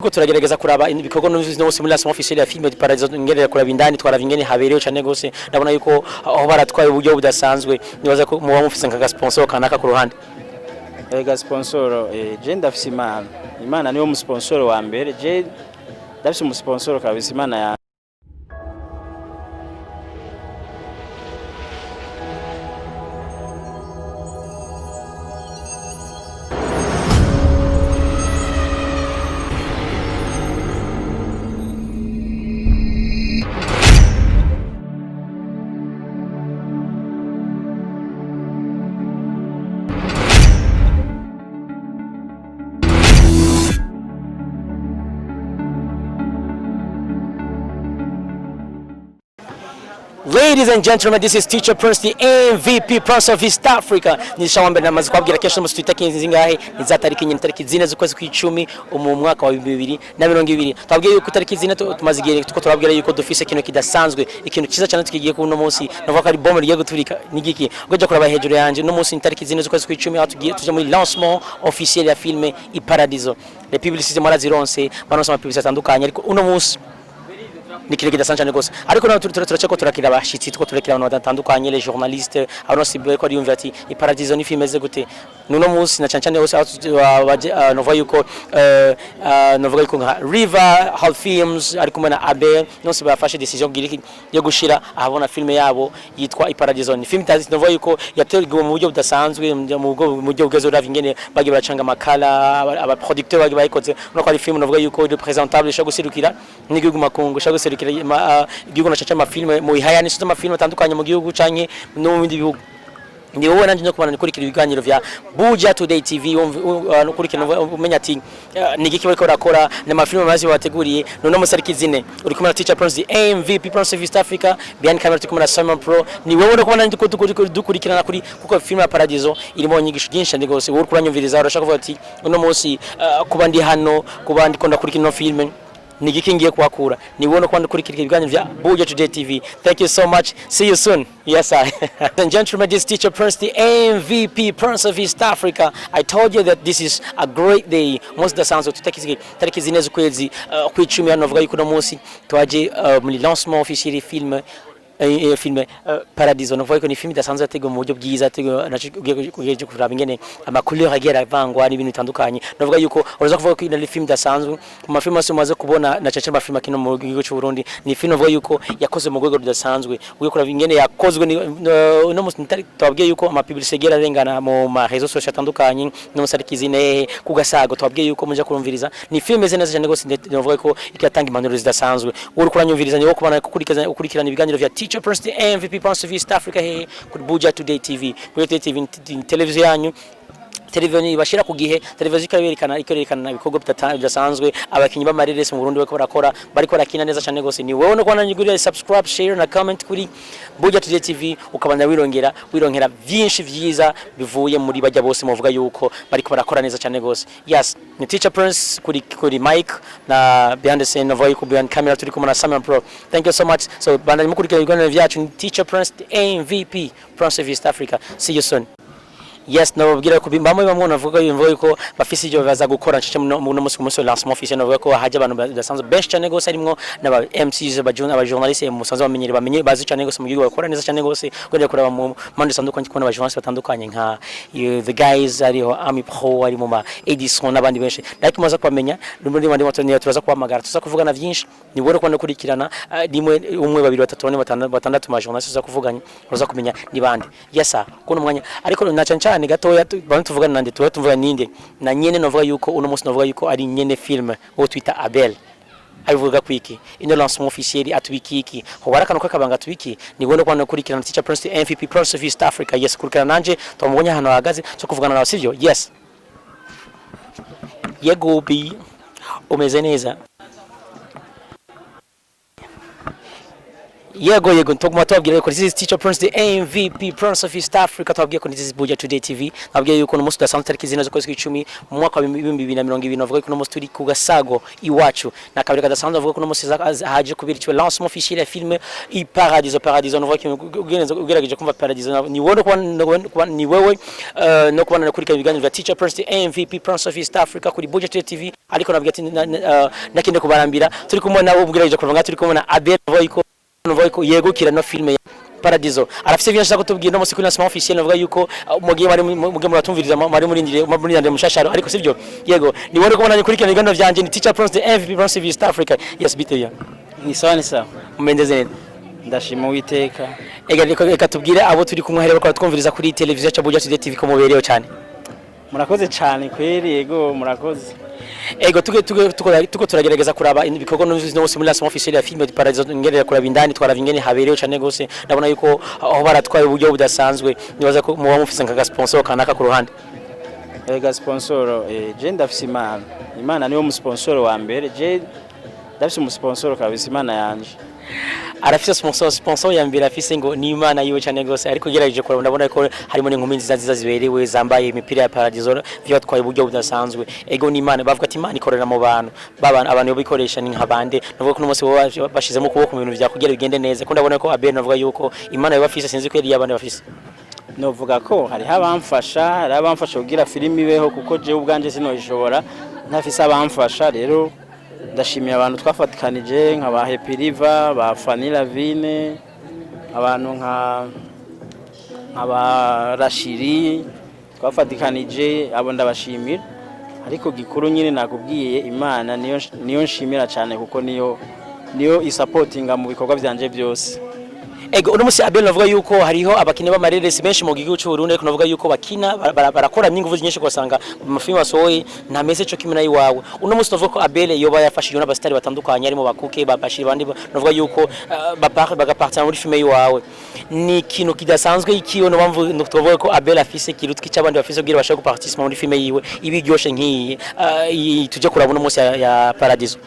Ko turagerageza kuraba ibikorwa n'ubusi muri lancement officiel ya film PARADIZO ngerera kuraba indani twara vingene habereyo cyane gose ndabona yuko aho baratwaye uburyo budasanzwe nibaza ko muba mufise nka sponsor kanaka ku ruhande. Ega sponsor je ndafise Imana niyo mu sponsor wa mbere je ndafise mu sponsor kabisa Imana ya Ladies and gentlemen, this is Teacher Prince, the MVP Prince of East Africa. Nishawambe namaze kwabwira kesho mu twitakinzi zingahe nizatariki nyine tariki zine z'ukwezi kw'icumi mu mwaka wa 2020. Twabwiye yuko tariki zine tumaze igihe tuko turabwira yuko dufise ikintu kidasanzwe, ikintu kiza cyane tukigiye ku no munsi navuga ko ari bombe rigiye guturika nigiki ugoje kuraba hejuru yanje no munsi tariki zine z'ukwezi kw'icumi aho tugiye tuje muri lancement officiel ya filme PARADIZO. Les publicités mwarazironse banonse ama publicité atandukanye ariko uno munsi nikire kidasanzwe cyane gose ariko naho turaceko turakira abashitsi tuko turekira abantu batandukanye les journalistes abonose ko ari yumva ati PARADIZO ni film meze gute nuno munsi na cyane hose novuga yuko novuga yuko nka River Hall Films ari kumwe na Abel nose bafashe decision yo gushira ahabona film yabo yitwa PARADIZO. Ni film novuga yuko yateguwe mu buryo budasanzwe mu buryo bwezo ravingene bagi baracanga makala aba producteur bagi bayikoze no ko ari film novuga yuko representable sho gusirukira n'igihugu makungu sho gusirukira igihugu nacaca amafilme mu ihayani sho amafilme atandukanye mu gihugu canke no mu bindi bihugu. Ndi wowe nanje ndakubana nikurikira ibiganiro vya Buja Today TV ukurikira umenya ati nigiki bariko rakora n'amafilme mazi bateguriye none musariki zine uri kumwe na Teacher Prince the MVP Prince of East Africa behind camera tukumwe na Simon Pro. Ni wowe ndakubana dukurikirana kuri kuko film ya PARADIZO irimo nyigisho byinshi ndi gose uri kuranyumviriza urashaka kuvuga ati uno munsi kuba ndi hano kuba ndi konda kurikira no film nigiki ngiye kuhakura niwe no kwanda kurikira ibiganiro vya Buja Today TV. Thank you so much, see you soon. Yes I and gentlemen, this Teacher Prince the MVP Prince of East Africa. I told you that this is a great day. Most the sounds of tariki zine z'ukwezi kw'icumi hano bavuga yuko no munsi twaje muri lancement officiel film filme PARADIZO. Novuga ko ni film idasanzwe yateguwe mu buryo bwiza ugiye kuraba ingene amakuru agera avangwa n'ibintu bitandukanye. Novuga yuko uraza kuvuga ko ni film idasanzwe mu mafilm yose umaze kubona na cece amafilm akino mu gihugu cy'u Burundi. Ni film novuga yuko yakoze mu rwego rudasanzwe ugiye kuraba ingene yakozwe no musi twabwiye yuko ama publicité agera arengana mu ma réseaux sociaux atandukanye no musariki zine kugasago twabwiye yuko muje kurumviriza. Ni film meze neza cyane gose novuga ko ikatanga impanuro zidasanzwe uri kuranyumviriza niwo kubana ukurikirana ibiganiro vya Teacher Prince the MVP Prince of East Africa here kuri Buja Today TV. Kuri TV televiziyo yanyu televiziyo bashira ku gihe televiziyo ikaberekana ibikorwa bidasanzwe abakinyi b'amareresi mu Burundi bariko rakina neza cyane gose. Ni wowe no kwana nyigurira subscribe share na comment kuri Buja Today TV ukabana wironkera byinshi vyiza bivuye muri bajya bose muvuga yuko bariko barakora neza cyane gose. Yes, ni Teacher Prince kuri mic na behind the scene novuga yuko behind camera turi kumwe na Simon Pro. Thank you so much. So banda mukurikira ibiganiro vyacu ni Teacher Prince the MVP Prince of East Africa. See you soon. Yes, nababwira ko bamwe navuga yuko bafise ibyo baza gukora cece mu munsi lancement officiel navuga ko haje abantu basanzwe benshi cyane gose arimo n'aba MCs aba journalistes musanzwe bamenye bazi cyane gose mu gihugu bakora neza cyane gose kwenda kuraba mu mande sanduko kubona aba journalistes batandukanye nka the guys Hariho Pro ari mu ma Edison n'abandi benshi ariko maze kwamenya n'undi bandi turaza kuhamagara tuza kuvugana byinshi ni bore kwanda kurikirana rimwe umwe babiri batatu bane batandatu ma journalistes tuza kuvuganya uza kumenya ni bande. Yes sir kuno mwanya ariko na cyane gatoya bantu tuvugana nande tuvuga ninde na nyene novuga yuko uno munsi novuga yuko ari nyene film wo twita Abel abivuga kwiki ino lancement officiel atubiki ho barakano kakabanga atubiki ni wono kwanda kurikirana Teacher Prince MVP Prince of East Africa. Yes kurikirana nanje tumubonya hano hagaze so kuvugana nawe sivyo. Yes yego bi umeze neza Yego ntoguma tubabwira ko this is Teacher Prince the MVP Prince of East Africa tubabwiye ko this is Buja Today TV nabwiye yuko no musi dasanzwe tariki zino zo kwezi kw'icumi mu mwaka wa 2020 navuga ko no musi turi ku gasago iwacu na kabiri kadasanzwe avuga ko no musi haje kubiriciwe lancement officiel ya film PARADIZO navuga ko ugerageje kumva PARADIZO ni wowe kuba ni wewe no kubana kuri ibiganiro vya Teacher Prince the MVP Prince of East Africa kuri Buja Today TV ariko nabwiye ati nakinde kubarambira turi kumwe nabo ugerageje kuvuga turi kumwe na Abel Voiko yegukira no filme ya PARADIZO arafise byinshi kutubwira no musikuri lancement officiel navuga yuko mugiye muratumviriza mari muri ndande mushasharo ariko sivyo yego ni wone kubona kuri kino gano vyanje ni Teacher Prince the MVP Prince of East Africa yes biteya ni sawa umendeze neza ndashima Uwiteka reka tubwire abo turi kumwe herero ko twumviriza kuri televiziyo ya Buja Today TV ko mubereyo cyane murakoze cyane kweri yego murakoze tuko turagerageza kuraba ibikorwa no muri lancement officiel ya film PARADIZO ngerera kuraba indani twaraba ingene habereyo cyane gose ndabona yuko aho baratwaye uburyo budasanzwe nibaza ko muba mufise nka sponsor kanaka ku ruhande sponsor je ndafise imana niwe mu sponsor wa mbere je ndafise mu sponsor kabisa imana yanje arafise sponsor ya mbere afise ngo ni imana yiwe cyane gose ariko gerageje kuraba ndabona ko harimo n'inkumi nziza ziberewe zambaye imipira ya PARADIZO vyatwaye uburyo budasanzwe ego ni imana bavuga ati imana ikorera mu bantu abantu bikoresha ni nk'abande navuga ko n'umunsi bashizemo kuboko mu bintu vya kugira bigende neza ko ndabona ko Abel navuga yuko imana yabafise sinzi ko yari yabane bafise novuga ko hari abamfasha kugira filimi ibeho kuko je ubwanje ushobora ntafise abamfasha rero ndashimiye abantu twafatikanije nka ba Happy River ba Vanilla Vine abantu nka ba Rashiri twafatikanije abo ndabashimira ariko gikuru nyine nakubwiye imana niyo nshimira cyane kuko niyo isupportinga mu bikorwa byanje byose ego uno musi Abel navuga yuko hariho abakinyi b'amareresi benshi mu gihugu cy'u Burundi ariko navuga yuko bakina barakora n'ingufu nyinshi kwasanga mu film basohoye nta meze cyo kimwe nayi wawe uno musi navuga ko Abel yoba yafashije n'abastari batandukanye harimo bakuke babashiri bandi navuga yuko bagapartner muri film yawe ni kintu kidasanzwe ikiyo no bamvu tuvuga ko Abel afise kirutwi cy'abandi bafise kugira bashaka guparticiper muri film yiwe ibiryoshe nk'iyi tuje kuraba uno musi ya PARADIZO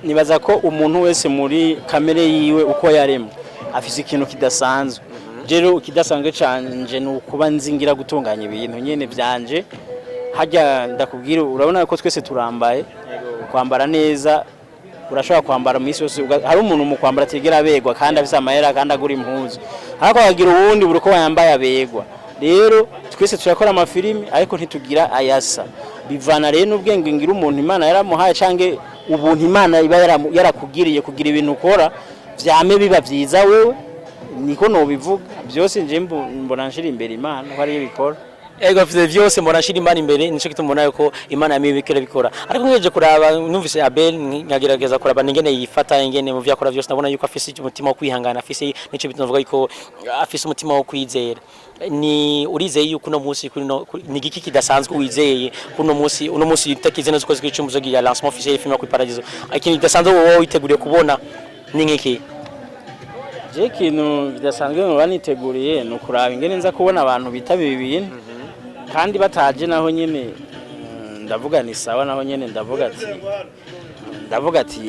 nibaza ko umuntu wese muri kamere yiwe uko yaremwe afise ikintu kidasanzwe rero kidasanzwe canje nukuba nzingira gutunganya ibintu nyene byanje hajya ndakubwira urabona ko twese turambaye kwambara neza urashobora kwambara mu isi yose hari umuntu mu kwambara tegera abegwa kandi afise amahera kandi agura impuzu ariko agira ubundi buruko yambaye abegwa rero twese turakora amafilimi ariko ntitugira ayasa bivana rero n'ubwenge ngira umuntu imana yaramuhaye canke ubuntu imana iba yarakugiriye kugira ibintu ukora vyame biba vyiza wewe niko no bivuga byose nje mbona nshira imbere imana ko ari bikora ego afite byose mbona nshira imana imbere nico kituma nayo ko imana yamibikira bikora ariko ngeje kuraba numvise Abel nkagerageza kuraba ningene yifata ingene mu vyakora byose nabona yuko afise umutima wo kwihangana afise nico bituvuga yuko afise umutima wo kwizera ni urizeye yuko no musi kuri no ni giki kidasanzwe wizeye kuno musi itakize neza kwezi kw'icumuzo ya lancement officiel film ku PARADIZO ikintu kidasanzwe wowe witeguriye kubona ni nkiki je kintu bidasanzwe no baniteguriye no kuraba ingene nza kubona abantu bitabe ibintu kandi bataje naho nyene ndavuga ni sawa naho nyene ndavuga ati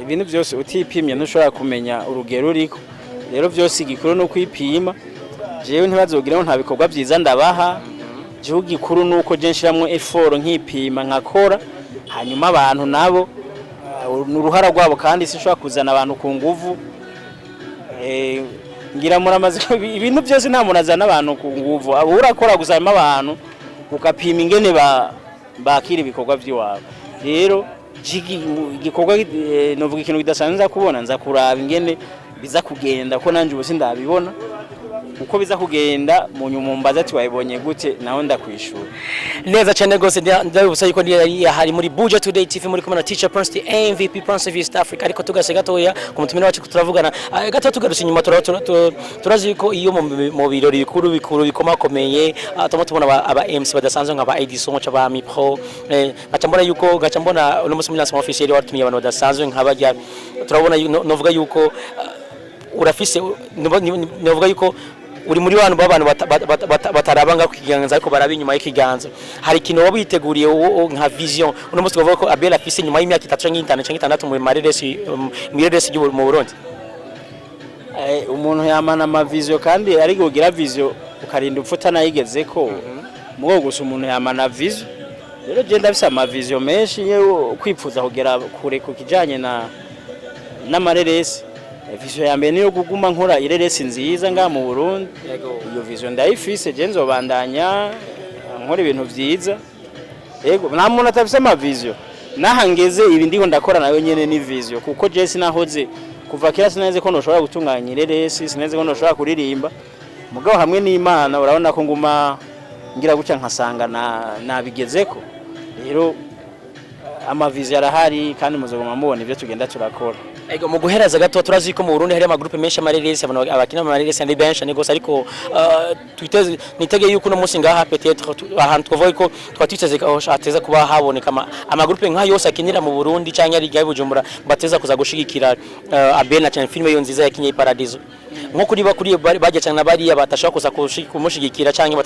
ibintu byose utipimye ntushobora kumenya urugero uriko rero byose igikuru no kwipima jewe ntibazogira ngo nta bikorwa byiza ndabaha jewe igikuru nuko je nshiramwe effort nkipima nkakora hanyuma abantu nabo n'uruhara rwabo kandi sinshobora kuzana abantu ku nguvu ngira muramaze ibintu byose nta munazana abantu ku nguvu abo urakora gusama abantu ukapima ingene bakira ibikorwa by'iwabo rero igikorwa novuga ikintu kidasanzwe kubona nza kuraba ingene biza kugenda ko nanje ubu sindabibona uko biza kugenda mu nyumumbaza ati wayibonye gute naho ndakwishura neza cyane gose ndabibusa yuko hari muri Buja Today TV muri kumana Teacher Prince the MVP Prince of East Africa ariko tugase gatoya ku mutumire wacu turavugana gato tugarusha inyuma turazi ko iyo mu birori bikuru bikomakomeye tubona aba MC badasanzwe nk'aba Edison cy'aba Mipro gacambona yuko gacambona no musi lancement officiel watumiye abantu badasanzwe nk'abajya turabona novuga yuko urafise novuga yuko uri muri bantu b'abantu batarabanga kwiganza ariko barabinyuma y'ikiganza hari kintu wabiteguriye nka vision uno musi tuvuga ko Abel afise nyuma y'imyaka 3 cyangwa 5 cyangwa 6 mu mareresi mu Burundi umuntu yamana amavision kandi ari kugira vision ukarinda upfuta nayigezeko mugo gusa umuntu yamana vision rero je ndafise amavision menshi yewe kwipfuza kugera kure ku kijanye n'amareresi vision ya mbere niyo guguma nkora ireresi nziza nga mu Burundi iyo vision ndayifise je nzobandanya nkora ibintu vyiza yego nta muntu atafise amavision nahangeze ibi ndiko ndakora nayo nyene ni vision kuko je sinahoze kuva kera sineze ko noshobora gutunganya ireresi sineze ko noshobora kuririmba mugabo hamwe n'Imana urabona ko nguma ngira guca nkasanga nabigezeko rero amavision arahari kandi muzogoma mubona ivyo tugenda turakora. Ego mu guhereza gato turazi ko mu Burundi hari amagroupe menshi amareresi abantu abakina amareresi ndi benshi ni gose ariko twiteze nitege yuko no musi ngaha peut-être ahantu twovuga ko twatiteze ko ateza kuba haboneka amagroupe nka yose akinira mu Burundi cyangwa ari gaye Bujumbura bateza kuza gushigikira Abel na cyane filme yo nziza yakinye Paradizo nko kuri bakuri bajya cyane bariya batashaka kuza kumushigikira cyangwa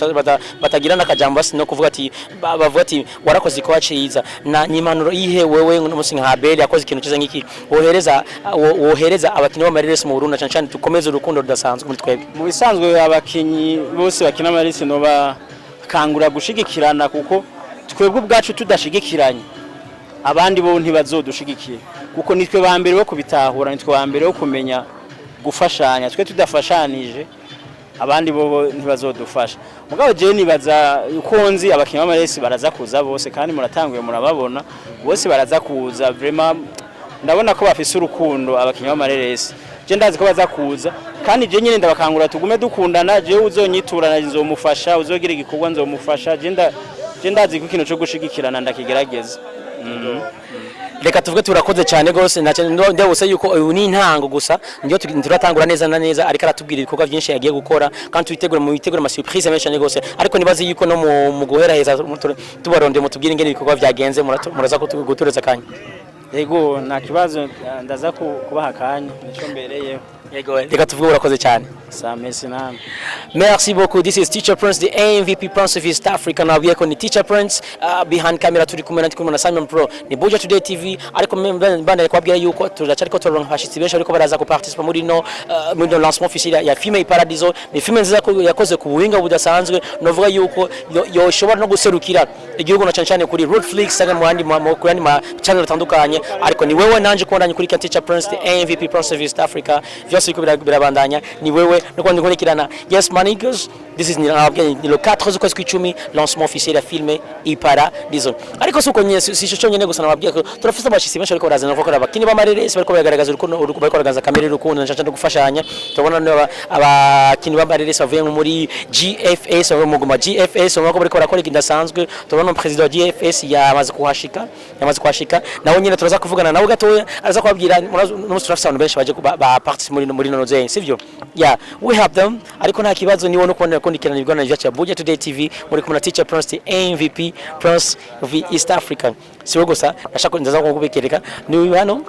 batagira nakajambo basi no kuvuga ati bavuga ati warakoze ko waciza na nyimanuro ihe wewe no musi nka Abel yakoze ikintu kiza nkiki wohereza abakinyi b'amareresi mu Burundi cyane cyane tukomeze urukundo rudasanzwe muri twebwe mu bisanzwe abakinyi bose bakina amareresi no bakangura gushigikirana kuko twebwe ubwacu tudashigikiranye abandi bo ntibazodushigikira kuko nitwe ba mbere bo kubitahura nitwe ba mbere bo kumenya gufashanya twe tudafashanije abandi bo ntibazodufasha mugabo je nibaza uko nzi abakinyi b'amareresi baraza kuza bose kandi muratanguye murababona bose baraza kuza vraiment ndabona ko bafise urukundo abakinyi b'amareresi je ndazi ko baza kuza kandi je nyine ndabakangura tugume dukundana je uzonyiturana nzomufasha uzogira igikorwa nzomufasha je ndazi ko ikintu cyo gushigikirana ndakigerageza. Reka tuvuge turakoze cyane gose ndabose yuko uyu ni intango gusa ndio turatangura neza na neza ariko aratubwira ibikorwa byinshi yagiye gukora kandi twitegura ama surprise menshi cyane gose ariko nibazi yuko no mu guheraheza tubaronde mutubwire ingene ibikorwa byagenze muraza gutureza kanya. Yego nta kibazo ndaza kubaha kanya nico mbereye. Yego reka tuvuge urakoze cyane. Merci beaucoup. This is Teacher Prince, the MVP Prince of East Africa. Now we are on the Teacher Prince behind camera turi kumwe na Simon Pro. Ni Buja Today TV ariko mbanda kwabwira yuko turacari ko turonka hashitsi benshi ariko baraza ku participer muri no lancement officiel ya filme Paradizo. Ni filme nziza yakoze ku buhinga budasanzwe novuga yuko yoshobora no guserukira igihugu na cyane kuri Netflix cyangwa mu handi ma channel atandukanye ariko ni wewe nanje kubandanya kuri Teacher Prince, the MVP Prince of East Africa. Vyose biko birabandanya ni wewe no kwandi nkurikirana. Yes my niggas, this is le 4 z'ukwezi kw'icumi lancement officiel ya filme Paradizo. Ariko suko nyene si cyo nyene gusa nababwiye ko turafite abashitsi benshi ariko barazana ko abakini b'amareresi bariko bagaragaza urukundo bariko bagaragaza kamera urukundo nshaka no gufashanya. Tubona abakini b'amareresi bavuye muri GFS aho muguma GFS aho bariko barakora ikindasanzwe. Tubona president wa GFS yamaze kuhashika nawe nyene turaza kuvugana nawe gatoya araza kubabwira no turafite abantu benshi baje ba participer muri no zeye sivyo. Yeah, we have them ariko nta kibazo niwo no kubona kondikirana ibigwana bya Buja Today TV muri kumuna Teacher Prince, the MVP Prince of East Africa. Siwo gusa ndashaka ndaza kukubekereka ni hano